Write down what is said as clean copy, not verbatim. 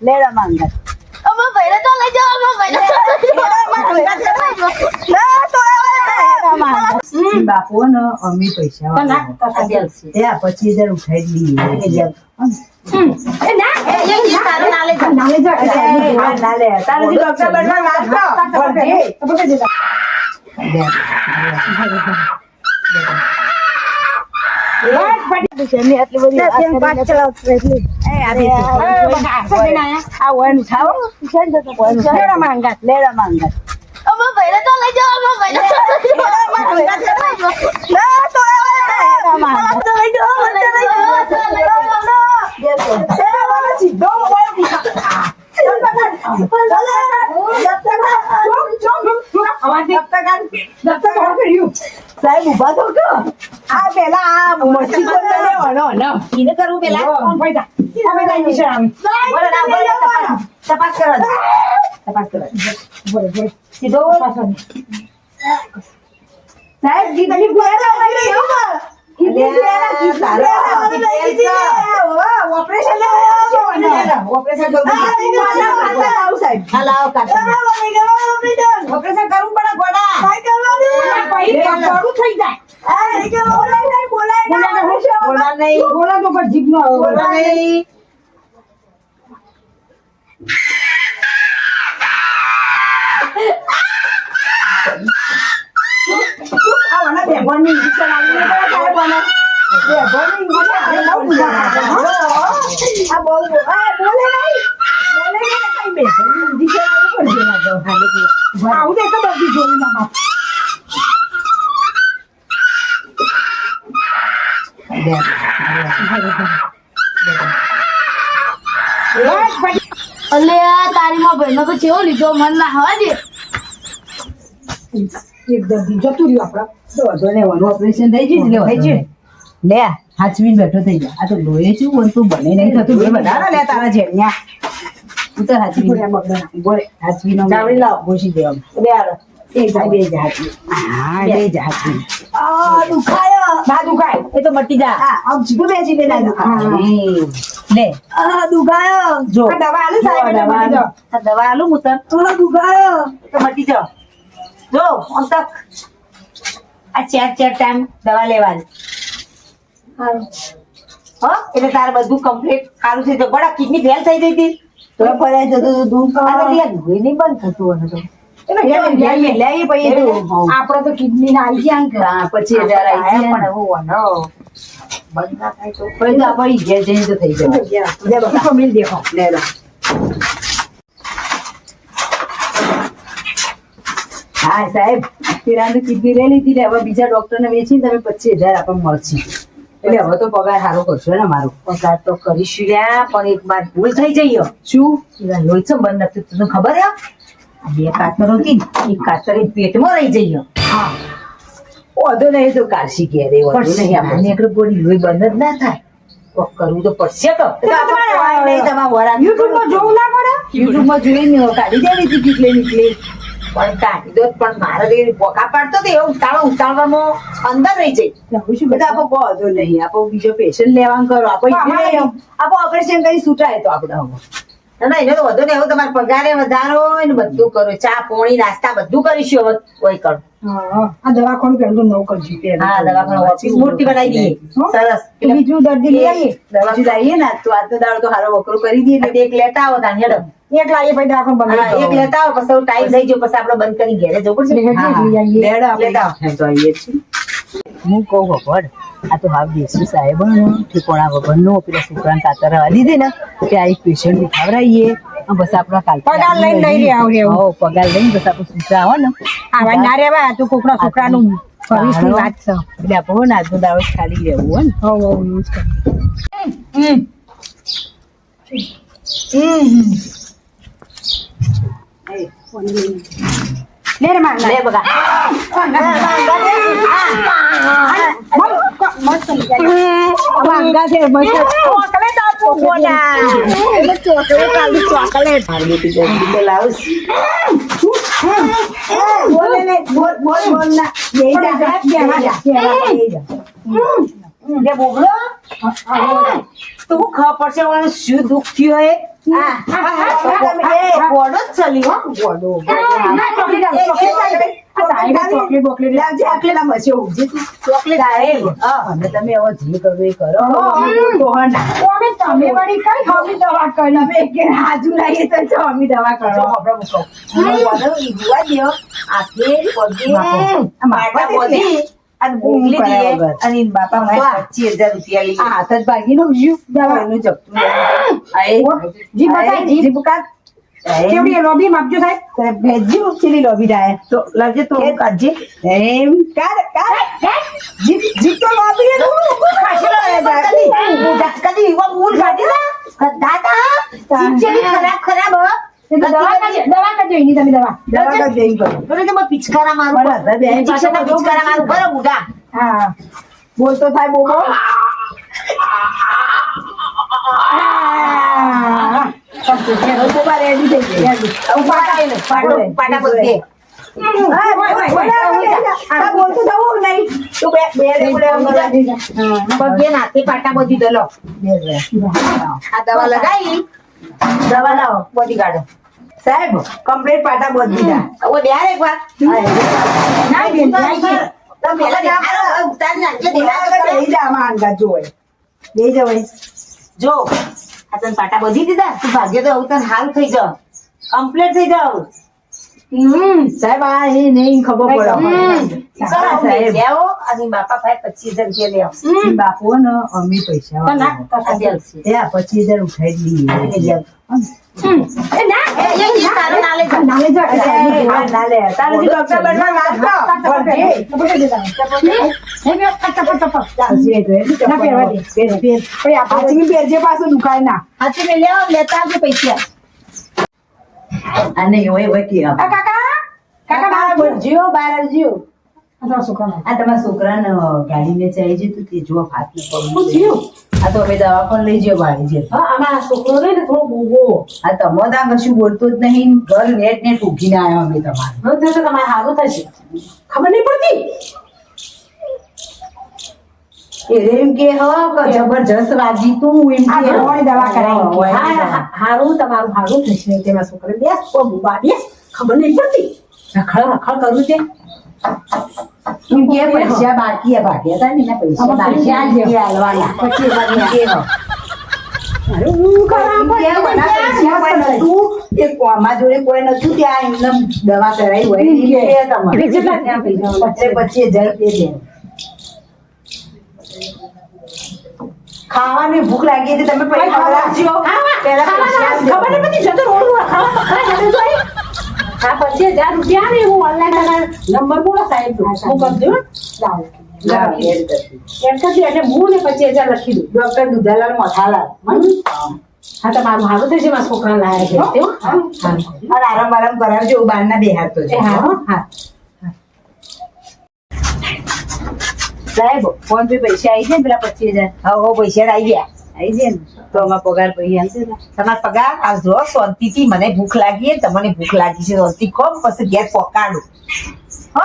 લેડા માંગા અમે ભાઈને તો લઈ જાઓ અમે ભાઈને બાપુ ને અમે પૈસા વાળા. 25,000 ઉઠાઈ દઈએ. લેડા માંગા અમે ભાઈને તો લઈ જાઓ અમે ભાઈને સાહેબ ઉભા થો કે આ પેલા આ મસ્તી એને કરવું પેલા તપાસ કરો સીધો સાહેબ જી તમે ઓપરેશન ઓપરેશન કરવું પડે ગોડા થઈ જાય બોલા તો પણ જીભ નો બોલા નહીં ભગવાનની ઇન્જેક્શન આવી બોલે અલે તારી માં ભાઈ નો તો કેવો લીધો મન ના હવા દે એકદમ જતું રહ્યું આપડે ઓપરેશન થઈ ગયું લે હાચવીને બેઠો થઈ ગયા. આ તો લોહી શું હોય તું બને નહીં થતું બે બધા લે તારા જેમ્યા તું તો હાચવી બોલે હાચવી નો ચાવડી લાવ ઘોસી દેવા બે આરો એક જાય બે જાય હા બે જાય હાચવી આ દુખાય ના દુખાય એ તો મટી જા હા આમ જીગો બેસી બે ના દુખાય લે આ દુખાય જો આ દવા આલુ સાહેબ ને મટી જાવ આ દવા આલુ મુતર થોડો દુખાય તો મટી જાવ જો આમ તક આ ચાર ટાઈમ દવા લેવાની એટલે તારે બધું કમ્પ્લીટ સારું છે તો બડા કિડની ફેલ થઈ ગઈ હતી તો ફરાય જતું દૂધ લોહી નહીં બંધ થતું હશે આપડે તો કિડની ના આવી ગયા 25,000 આવી પણ એવું બંધ ના થાય તો પછી આપડે ઘેર જઈને તો થઈ જાય મિલ દેખો લે લો હા સાહેબ કિરાની કિડની લઈ લીધી ને હવે બીજા ડોક્ટર ને વેચીને તમે 25,000 આપણને મળશે એટલે હવે તો પગાર સારો કરશો ને મારો પગાર તો કરીશું લ્યા પણ એક વાર ભૂલ થઈ જઈએ શું લોહી છે બંધ નથી તને ખબર હે બે કાતર હતી એક કાતર પેટમાં રહી જઈએ હા ઓધો નહીં તો કાશી ઘેર એ ઓધો નહીં આપણને એક બોડી લોહી બંધ જ ના થાય કરવું તો પડશે તો યુટ્યુબમાં જોવું ના પડે યુટ્યુબમાં જોઈને કાઢી દેવી ટિકિટ લઈ નીકળી પણ કાઢી દો પણ મારે પોકા પાડતો તો એવું ઉતાળવામાં અંદર રહી જાય શું બધા આપો બધો નહીં આપો બીજો પેશન્ટ લેવાનું કરો આપો ઓપરેશન કરી છૂટાય તો આપડે ના એને તો વધુ ને એવું તમારે પગારે વધારો ને બધું કરો ચા પોણી નાસ્તા બધું કરીશું હવે કોઈ કરો આ દવાખાનું પેલું નવું કરજો હા દવાખાનું ઓફિસ મોટી બનાવી દઈએ સરસ બીજું દર્દી લઈ આવીએ દવા લાવીએ ને તો આજનો દાડો તો હારો વકરો કરી દઈએ એટલે એક લેતા આવો તાન હેડો એક લાવીએ પછી દવાખાનું બંધ એક લેતા આવો પછી ટાઈમ થઈ ગયો પછી આપણે બંધ કરી ઘેરે જવું પડશે લેડો લેતા આવો તો આવીએ છીએ હું કહું ભગવાન આ તો હાવ દેશી સાહેબ ઠીકોણા વગરનું પેલા છોકરાને કાતર રવા દીધી ને કે આ એક પેશન્ટ ઉઠાવરાઈએ બસ આપડા કાલ પગાર લઈને લઈ રહ્યા પગાર લઈને બસ આપણે સૂચા આવો ને આવા ના રેવા તો કોકના છોકરાનું ભવિષ્યની વાત છે એટલે આપણે ને આજનો દાડો ખાલી રહેવું હોય ને યુઝ લે રે માં લે બગા મસ્ત વાંગા છે મસ્ત ચોકલેટ આપો ગોડા એટલે ચોકલેટ આલી ચોકલેટ હાર્બેટી જલ્દી લાવસ બોલે ને બોલ ના એ જા લે બોબડો તું ખબર પડશે મને શું દુઃખ થયું હે ગોડો જ ચલી હો ગોડો ચોકલેટ અને તમે હવે જે કરવું એ કરો તમે વળી કઈ હમી દવા કરો તમે કે હાજુ લાવીએ તો જો હમી દવા કરો બાપા મારે 25,000 રૂપિયા લઈ હાથ જ ભાગી નું દવા એનું જપતું જી બતા જી બુકા કેવડી લોબી માપજો સાહેબ ભેજી ચીલી લોબી ડાય તો લાવજે તો કાઢજે એમ કાઢ જીપ તો લોબી નું ખાસી લો કદી વા મૂળ કાઢી ના દાદા જીપ ચીલી ખરાબ દવા કરજો એની તમે દવા કરજો એમ કરો તો કે मैं पिचकारा मारू पिचकारा मारू बरो मुडा હા બોલતો થાય બોબો પાટા બધે બોલતું જવું નહીં તું બે નાતે પાટા બધી દો લો આ દવા લગાવી દવા લાવો બધી કાઢો સાહેબ કમ્પ્લીટ પાટા બધી દીધા ઓ યાર એક વાર ના બેન તો પેલા ઉતાર નાખજે દેવા લઈ જા આમાં આંગા જોય લઈ જવાય જો આ તને પાટા બધી દીધા તું ભાગ્ય તો આવું તને હાલ થઈ જાવ કમ્પ્લીટ થઈ જાવ સાહેબ આ એ નહીં ખબર પડે સાહેબ લેવો અને બાપા ભાઈ 25,000 રૂપિયા લેવો બાપુ ને અમે પૈસા 25,000 ઉઠાઈ દઈએ પાછું દુખાય ના હાથી લેવા લેતા આવજો પૈસા અને કાકા બહાર જીઓ બહાર આવજો આ તમારા છોકરાને ગાડીને ચાલી જતું તે જો હાથ ન પડવું આ તો અમે દવા પણ લઈ જયો વાળી છે અમારા છોકરો ને થોડો બોગો આ તમોદા કશું બોલતો જ નહીં ઘર નેટ નેટ ઉઠીને આવ્યો અમે તમારે થશે તમારે સારું થશે ખબર નહીં પડતી એમ કે જબરજસ્ત વાજી તું એમ આ કે ઘણી દવા કરાવી હા, હારું તમારું હારું થશે તેમાં છોકરે બેસ બુબા બેસ ખબર નહીં પડતી રખડ કરું છે એમ કે પૈસા બાકી હતા ને એના પૈસા આમાં બાકી પૈસા આ જે હાલવાના 25,000 કે હો. અરે હું કરા એમ કે વડા પૈસા કોઈ નતું, એ કોમા જોડે કોઈ નતું ત્યાં એમને દવા કરાવી હોય એમ કે તમારે. કેટલા ત્યાં પૈસા હોય? એટલે 25,000 રૂપિયા દે. ખાવાની ભૂખ લાગી હતી તમે પૈસા ખવડાવજો. પહેલા પૈસા આપજો. ખબર નહીં પડતી જતો રોડ ખાવા જતો જોઈ હા 25,000 રૂપિયા ને હું ઓનલાઈન નંબર બોલો સાહેબ હું કરજો લાવ, એડ કરતી. એમ કરજો એટલે હું ને 25,000 લખી દઉં ડોક્ટર દુધાલાલ મોથાલાલ. હા તમારું હારું થશે મારા છોકરા લાયા છે અને આરામ આરામ કરાવજો બહારના બેહાડતો છે. હા હા સાહેબ ફોન પે પૈસા આવી જાય ને પેલા 25,000 હા પૈસા આવી ગયા આવી જાય ને તો અમારા પગાર પૈસા આવશે ને તમારો પગાર આવજો શાંતિથી મને ભૂખ લાગી છે તમને ભૂખ લાગી છે શાંતિ ખો પછી ઘેર પકાડું હો